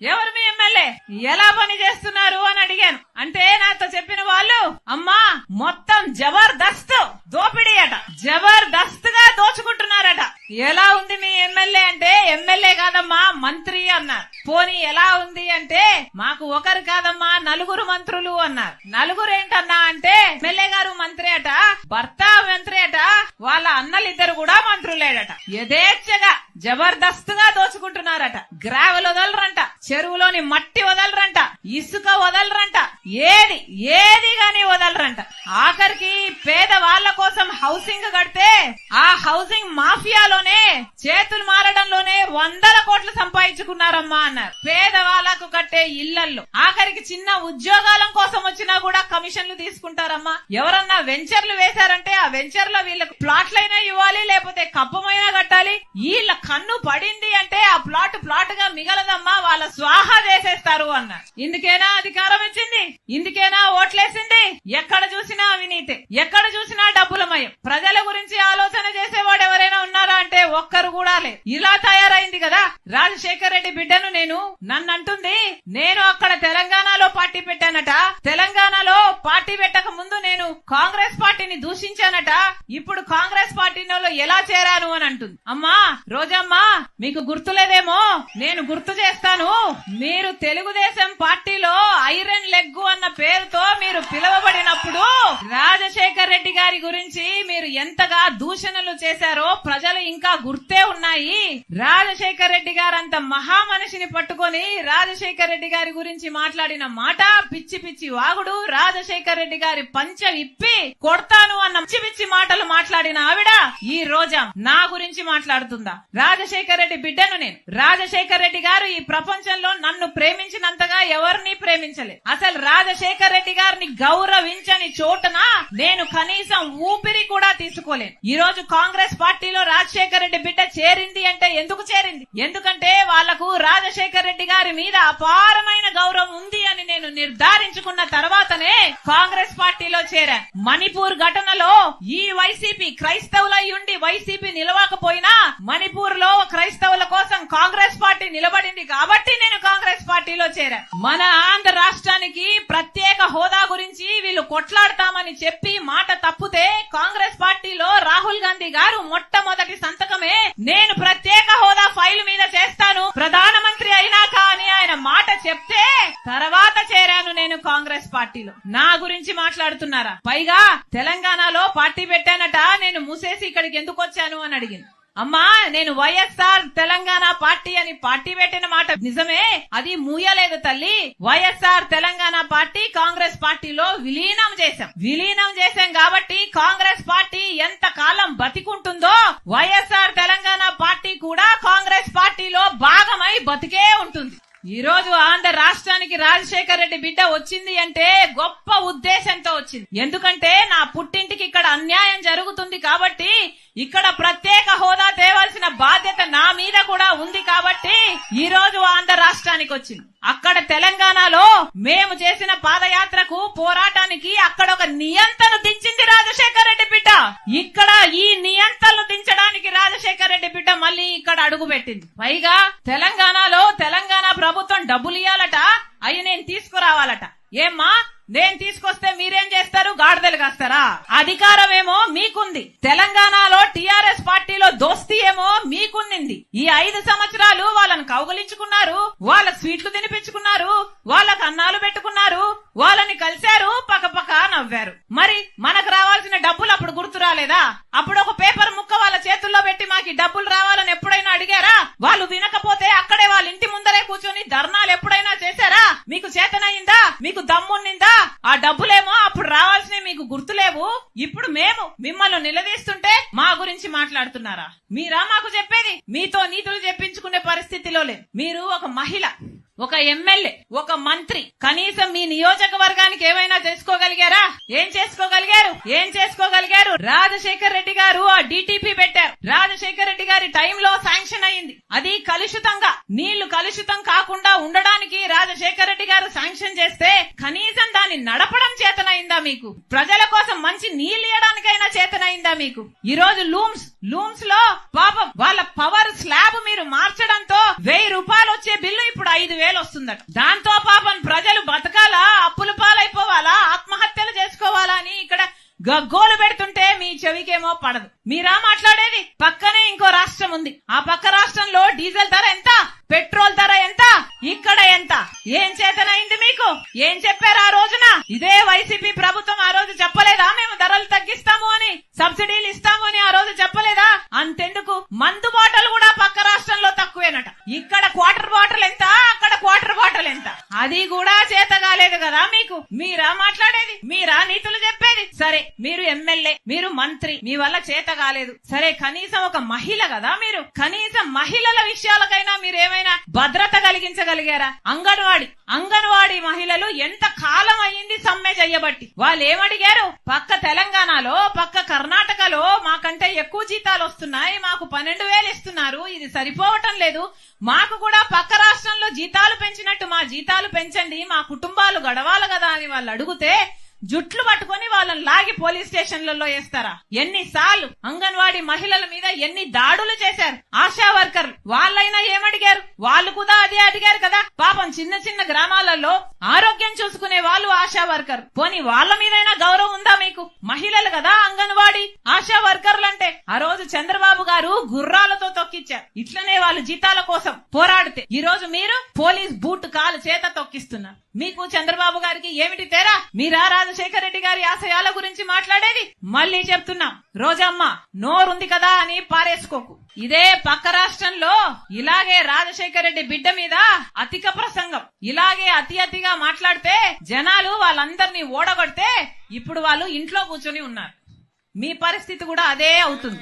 ఎవరు మీ ఎమ్మెల్యే, ఎలా పని చేస్తున్నారు అని అడిగాను. అంటే నాతో చెప్పిన వాళ్ళు, అమ్మా మొత్తం జబర్దస్త్ దోపిడీ అట, జబర్దస్త్ గా దోచుకుంటున్నారట. ఎలా ఉంది మీ ఎమ్మెల్యే అంటే, ఎమ్మెల్యే కాదమ్మా మంత్రి అన్నారు. పోనీ ఎలా ఉంది అంటే, మాకు ఒకరు కాదమ్మా నలుగురు మంత్రులు అన్నారు. నలుగురు ఏంటన్నా అంటే, ఎమ్మెల్యే గారు మంత్రి అట, భర్త మంత్రి అట, వాళ్ళ అన్నలిద్దరు కూడా మంత్రులేడట. యథేచ్ఛగా జబర్దస్త్ గా దోచుకుంటున్నారట. గ్రావెల్ వదలరంట, చెరువులోని మట్టి వదలరంట, ఇసుక వదలరంట, ఏది గాని వదలరంట. ఆఖరికి పేద వాళ్ల కోసం హౌసింగ్ కడితే ఆ హౌసింగ్ మాఫియాలోనే చేతులు మారడంలోనే 100 కోట్లు సంపాదించుకున్నారమ్మా అన్నారు. పేదవాళ్లకు కట్టే ఇళ్లల్లో ఆఖరికి చిన్న ఉద్యోగాల కోసం వచ్చినా కూడా కమిషన్లు తీసుకుంటారమ్మా. ఎవరన్నా వెంచర్లు వేశారంటే ఆ వెంచర్ లో వీళ్ళకి ప్లాట్లైనా ఇవ్వాలి, లేకపోతే కప్పమైనా కట్టాలి. వీళ్ళ కన్ను పడింది అంటే ఆ ప్లాట్ గా మిగలదమ్మా, వాళ్ళ స్వాహా చేసేస్తారు అన్నారు. ఇందుకేనా అధికారం ఇచ్చింది, ఇందుకేనా ఓట్లేసింది. ఎక్కడ చూసినా అవినీతి, ఎక్కడ చూసినా డబ్బులమయం. ప్రజల గురించి ఆలోచన చేసేవాడు ఎవరైనా ఉన్నారా అంటే ఒక్కరు కూడా లేదు. ఇలా తయారైంది కదా. రాజశేఖర్ రెడ్డి బిడ్డను నన్ను అంటుంది, నేను అక్కడ తెలంగాణలో పార్టీ పెట్టానట, తెలంగాణలో పార్టీ పెట్టక ముందు నేను కాంగ్రెస్ పార్టీని దూషించానట, ఇప్పుడు కాంగ్రెస్ పార్టీలో ఎలా చేరాను అని అంటుంది. అమ్మా రోజమ్మా, మీకు గుర్తులేదేమో, నేను గుర్తు చేస్తాను. మీరు తెలుగుదేశం పార్టీలో ఐరన్ లెగ్ అన్న పేరుతో మీరు పిలువబడినప్పుడు రాజశేఖర్ రెడ్డి గారి గురించి మీరు ఎంతగా దూషణలు చేశారో ప్రజలు ఇంకా గుర్తే ఉన్నాయి. రాజశేఖర్ రెడ్డి గారు అంత మహా మనిషిని పట్టుకొని రాజశేఖర్ రెడ్డి గారి గురించి మాట్లాడిన మాట పిచ్చి పిచ్చి వాగుడు. రాజశేఖర్ రెడ్డి గారి పంచ విప్పి కొడతాను అన్న పిచ్చి పిచ్చి మాటలు మాట్లాడిన ఆవిడ ఈ రోజా నా గురించి మాట్లాడుతుందా? రాజశేఖర్ రెడ్డి బిడ్డను నేను. రాజశేఖర్ రెడ్డి గారు ఈ ప్రపంచంలో నన్ను ప్రేమించినంతగా ఎవరిని ప్రేమించలేదు. అసలు రాజశేఖర్ రెడ్డి గారిని గౌరవించని చోటున నేను కనీసం ఊపిరి కూడా తీసుకోలేను. ఈ రోజు కాంగ్రెస్ పార్టీలో రాజశేఖర్ రెడ్డి బిడ్డ చేరింది అంటే ఎందుకు చేరింది? ఎందుకంటే వాళ్లకు రాజశేఖర్ రెడ్డి గారి మీద అపారమైన గౌరవం ఉంది అని నేను నిర్ధారించుకున్న తర్వాతనే కాంగ్రెస్ పార్టీలో చేరాను. మణిపూర్ ఘటనలో ఈ వైసీపీ క్రైస్తవులై ఉండి వైసీపీ నిలవకపోయినా మణిపూర్ లో క్రైస్తవుల కోసం కాంగ్రెస్ పార్టీ నిలబడింది కాబట్టి నేను కాంగ్రెస్ పార్టీలో చేరాను. మన ఆంధ్ర రాష్ట్రానికి ప్రత్యేక హోదా గురించి వీళ్ళు కొట్లాడతామని చెప్పి మాట తప్పితే కాంగ్రెస్ పార్టీలో రాహుల్ గాంధీ గారు మొట్టమొదటి సంతకమే నేను ప్రత్యేక హోదా ఫైల్ మీద చేస్తాను ప్రధానమంత్రి అయినాక అని ఆయన మాట చెప్తే తర్వాత చేరాను నేను కాంగ్రెస్ పార్టీలో. నా గురించి మాట్లాడుతున్నారా? పైగా తెలంగాణలో పార్టీ పెట్టానట, నేను మూసేసి ఇక్కడికి ఎందుకు వచ్చాను అని అడిగింది. అమ్మా నేను వైఎస్ఆర్ తెలంగాణ పార్టీ అని పార్టీ పెట్టిన మాట నిజమే, అది మూయలేదు తల్లి. వైఎస్ఆర్ తెలంగాణ పార్టీ కాంగ్రెస్ పార్టీలో విలీనం చేశాం కాబట్టి కాంగ్రెస్ పార్టీ ఎంత కాలం బతికుంటుందో వైఎస్ఆర్ తెలంగాణ పార్టీ కూడా కాంగ్రెస్ పార్టీలో భాగమై బతికే ఉంటుంది. ఈ రోజు ఆంధ్ర రాష్ట్రానికి రాజశేఖర్ రెడ్డి బిడ్డ వచ్చింది అంటే గొప్ప ఉద్దేశంతో వచ్చింది. ఎందుకంటే నా పుట్టింటికి ఇక్కడ అన్యాయం జరుగుతుంది కాబట్టి ఇక్కడ ప్రత్యేక హోదా తేవాల్సిన బాధ్యత నా మీద కూడా ఉంది కాబట్టి ఈ రోజు ఆంధ్ర రాష్ట్రానికి వచ్చింది. అక్కడ తెలంగాణలో మేము చేసిన పాదయాత్రకు పోరాటానికి అక్కడ ఒక నియంత్రణ దించింది రాజశేఖర్ రెడ్డి బిడ్డ. ఇక్కడ ఈ నియంత్రణను దించడానికి రాజశేఖర్ రెడ్డి బిడ్డ మళ్ళీ ఇక్కడ అడుగు పెట్టింది. పైగా తెలంగాణలో తెలంగాణ ప్రభుత్వం డబ్బులు ఇయ్యాలట, అవి నేను తీసుకురావాలట. ఏమ్మా నేను తీసుకొస్తే మీరేం చేస్తారు? గాడిదలు కాస్తారా? అధికారం ఏమో మీకుంది, తెలంగాణలో టీఆర్ఎస్ పార్టీలో దోస్తీ ఏమో మీకుంది. ఈ 5 సంవత్సరాలు వాళ్ళని కౌగలించుకున్నారు, వాళ్ళ స్వీట్లు తినిపించుకున్నారు, వాళ్ళకు అన్నాలు పెట్టుకున్నారు, వాళ్ళని కలిశారు, పక్కపక్క నవ్వారు. మరి మనకు రావాల్సిన డబ్బులు అప్పుడు గుర్తు రాలేదా? అప్పుడు ఒక పేపర్ ముక్క వాళ్ళ చేతుల్లో పెట్టి మాకు డబ్బులు రావాలని ఎప్పుడైనా అడిగారా? వాళ్ళు వినకపోతే అక్కడే వాళ్ళ ఇంటి ముందరే కూర్చొని ధర్నాలు ఎప్పుడైనా చేశారా? మీకు చేతనయిందా? మీకు దమ్మున్నిందా? ఆ డబ్బులేమో అప్పుడు రావాల్సినవి మీకు గుర్తులేవు. ఇప్పుడు మేము మిమ్మల్ని నిలదీస్తుంటే మా గురించి మాట్లాడుతున్నారా? మీరా మాకు చెప్పేది? మీతో నీతులు చెప్పించుకునే పరిస్థితిలో లేదు. మీరు ఒక మహిళ, ఒక ఎమ్మెల్యే, ఒక మంత్రి, కనీసం మీ నియోజకవర్గానికి ఏమైనా చేసుకోగలిగారా? ఏం చేసుకోగలిగారు? రాజశేఖర్ రెడ్డి గారు ఆ డిటిపి పెట్టారు. రాజశేఖర్ రెడ్డి గారి టైంలో శాంక్షన్ అయింది. అది కలుషితంగా, నీళ్లు కలుషితం కాకుండా ఉండడానికి రాజశేఖర్ రెడ్డి గారు శాంక్షన్ చేస్తే కనీసం దాన్ని నడపడం చేతనైందా మీకు? ప్రజల కోసం మంచి నీళ్లు ఇవ్వడానికైనా చేతనైందా మీకు? ఈ రోజు లూమ్స్ లో పాపం వాళ్ళ పవర్ స్లాబ్ మీరు మార్చడంతో 1000 రూపాయలు వచ్చే బిల్లు ఇప్పుడు 5000 12,000 వస్తుందట. దాంతో పాపం ప్రజలు బతకాలా, అప్పుల పాలైపోవాలా, ఆత్మహత్యలు చేసుకోవాలా అని ఇక్కడ గగ్గోలు పెడుతుంటే మీ చెవికేమో పడదు. మీరా మాట్లాడేది? పక్కనే ఇంకో రాష్ట్రం ఉంది. ఆ పక్క రాష్ట్రంలో డీజిల్ ధర ఎంత, పెట్రోల్ ధర ఎంత, ఇక్కడ ఎంత? ఏం చేతనైంది మీకు? ఏం చెప్పారు ఆ రోజున? ఇదే వైసీపీ ప్రభుత్వం ఆ రోజు చెప్పలేదా మేము ధరలు తగ్గిస్తాము అని, సబ్సిడీలు ఇస్తాము అని ఆ రోజు చెప్పలేదా? అంతెందుకు మందు బాటలు కూడా పక్క రాష్ట్రంలో తక్కువేనట. ఇక్కడ క్వార్టర్ బాటిల్ ఎంత, అక్కడ క్వార్టర్ బాటిల్ ఎంత? అది కూడా చేత కాలేదు కదా మీకు. మీరా మాట్లాడేది? మీరా నీతులు చెప్పేది? సరే మీరు ఎమ్మెల్యే, మీరు మంత్రి, మీ వల్ల చేత కాలేదు సరే, కనీసం ఒక మహిళ కదా మీరు, కనీసం మహిళల విషయాలకైనా మీరేమైనా భద్రత కలిగించగలిగారా? అంగన్వాడీ మహిళలు ఎంత కాలం అయ్యింది సమ్మె చెయ్యబట్టి. వాళ్ళు ఏమడిగారు? పక్క తెలంగాణలో, పక్క కర్ణాటకలో మాకంటే ఎక్కువ జీతాలు వస్తున్నాయి, మాకు 12,000 ఇస్తున్నారు, ఇది సరిపోవటం లేదు, మాకు కూడా పక్క రాష్ట్రంలో జీతాలు పెంచినట్టు మా జీతాలు పెంచండి, మా కుటుంబాలు గడవాలి కదా అని వాళ్ళు అడిగితే జుట్లు పట్టుకొని వాళ్ళని లాగి పోలీస్ స్టేషన్లలో వేస్తారా? ఎన్నిసార్లు అంగన్వాడీ మహిళల మీద ఎన్ని దాడులు చేశారు ఆశా వర్కర్లు. వాళ్ళైనా ఏమడిగారు? వాళ్ళు కూడా అదే అడిగారు కదా. పాపం చిన్న చిన్న గ్రామాలలో ఆరోగ్యం చూసుకునే వాళ్ళు ఆశా వర్కర్. పోనీ వాళ్ళ మీదైనా గౌరవం ఉందా మీకు? మహిళలు కదా అంగన్వాడీ ఆశా వర్కర్లు అంటే. ఆ రోజు చంద్రబాబు గారు గుర్రాలతో తొక్కిచ్చారు. ఇట్లనే వాళ్ళు జీతాల కోసం పోరాడితే ఈ రోజు మీరు పోలీస్ బూట్ కాలు చేత తొక్కిస్తున్నారు. మీకు చంద్రబాబు గారికి ఏమిటి తేడా? మీరా రాజశేఖర రెడ్డి గారి ఆశయాల గురించి మాట్లాడేది? మళ్ళీ చెప్తున్నా, రోజమ్మ నోరుంది కదా అని పారేసుకోకు. ఇదే పక్క రాష్ట్రంలో ఇలాగే రాజశేఖర రెడ్డి బిడ్డ మీద అధిక ప్రసంగం, ఇలాగే అతిగా మాట్లాడితే జనాలు వాళ్ళందరినీ ఓడగొడితే ఇప్పుడు వాళ్ళు ఇంట్లో కూర్చొని ఉన్నారు. మీ పరిస్థితి కూడా అదే అవుతుంది.